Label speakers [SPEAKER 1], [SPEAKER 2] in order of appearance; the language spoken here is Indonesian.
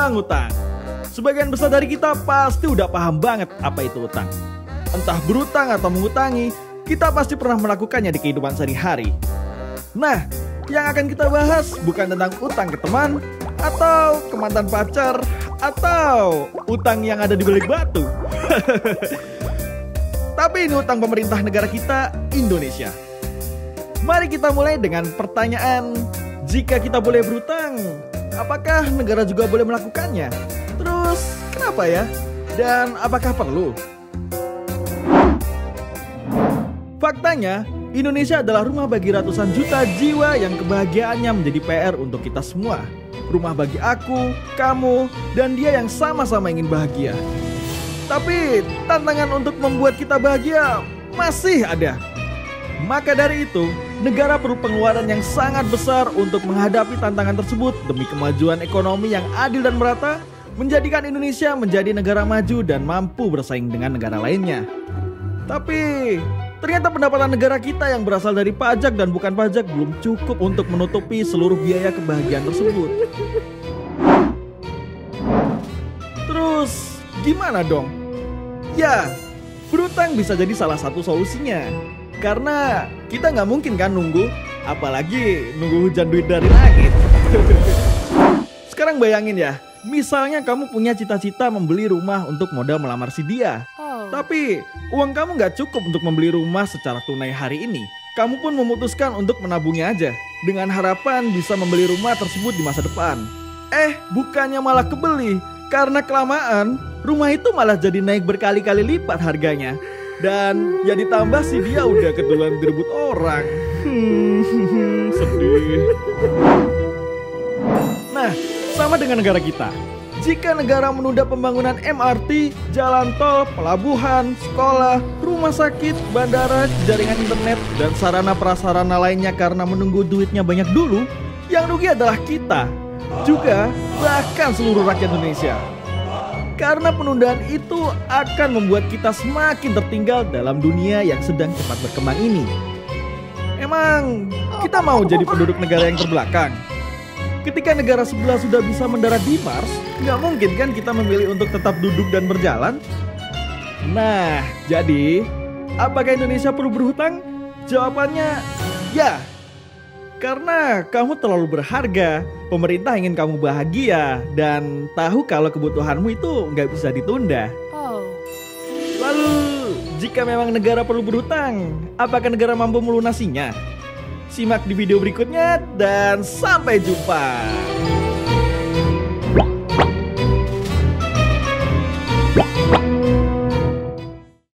[SPEAKER 1] Utang. Sebagian besar dari kita pasti udah paham banget apa itu utang. Entah berutang atau mengutangi, kita pasti pernah melakukannya di kehidupan sehari-hari. Nah, yang akan kita bahas bukan tentang utang ke teman, atau ke mantan pacar, atau utang yang ada di balik batu. Tapi ini utang pemerintah negara kita, Indonesia. Mari kita mulai dengan pertanyaan, jika kita boleh berutang, apakah negara juga boleh melakukannya? Terus, kenapa ya? Dan apakah perlu? Faktanya, Indonesia adalah rumah bagi ratusan juta jiwa yang kebahagiaannya menjadi PR untuk kita semua. Rumah bagi aku, kamu, dan dia yang sama-sama ingin bahagia. Tapi, tantangan untuk membuat kita bahagia masih ada. Maka dari itu, negara perlu pengeluaran yang sangat besar untuk menghadapi tantangan tersebut demi kemajuan ekonomi yang adil dan merata, menjadikan Indonesia menjadi negara maju dan mampu bersaing dengan negara lainnya. Tapi, ternyata pendapatan negara kita yang berasal dari pajak dan bukan pajak belum cukup untuk menutupi seluruh biaya kebahagiaan tersebut. Terus, gimana dong? Ya, berutang bisa jadi salah satu solusinya. Karena kita nggak mungkin kan nunggu, apalagi nunggu hujan duit dari langit. Sekarang bayangin ya, misalnya kamu punya cita-cita membeli rumah untuk modal melamar si dia. Tapi uang kamu nggak cukup untuk membeli rumah secara tunai hari ini. Kamu pun memutuskan untuk menabungnya aja, dengan harapan bisa membeli rumah tersebut di masa depan. Bukannya malah kebeli, karena kelamaan rumah itu malah jadi naik berkali-kali lipat harganya. Dan ya ditambah sih dia udah keduluan direbut orang. Sedih. Nah, sama dengan negara kita. Jika negara menunda pembangunan MRT, jalan tol, pelabuhan, sekolah, rumah sakit, bandara, jaringan internet, dan sarana prasarana lainnya karena menunggu duitnya banyak dulu, yang rugi adalah kita, juga bahkan seluruh rakyat Indonesia. Karena penundaan itu akan membuat kita semakin tertinggal dalam dunia yang sedang cepat berkembang ini. Emang kita mau jadi penduduk negara yang terbelakang? Ketika negara sebelah sudah bisa mendarat di Mars, nggak mungkin kan kita memilih untuk tetap duduk dan berjalan? Nah, jadi apakah Indonesia perlu berhutang? Jawabannya ya. Karena kamu terlalu berharga, pemerintah ingin kamu bahagia, dan tahu kalau kebutuhanmu itu nggak bisa ditunda. Lalu, jika memang negara perlu berhutang, apakah negara mampu melunasinya? Simak di video berikutnya, dan sampai jumpa.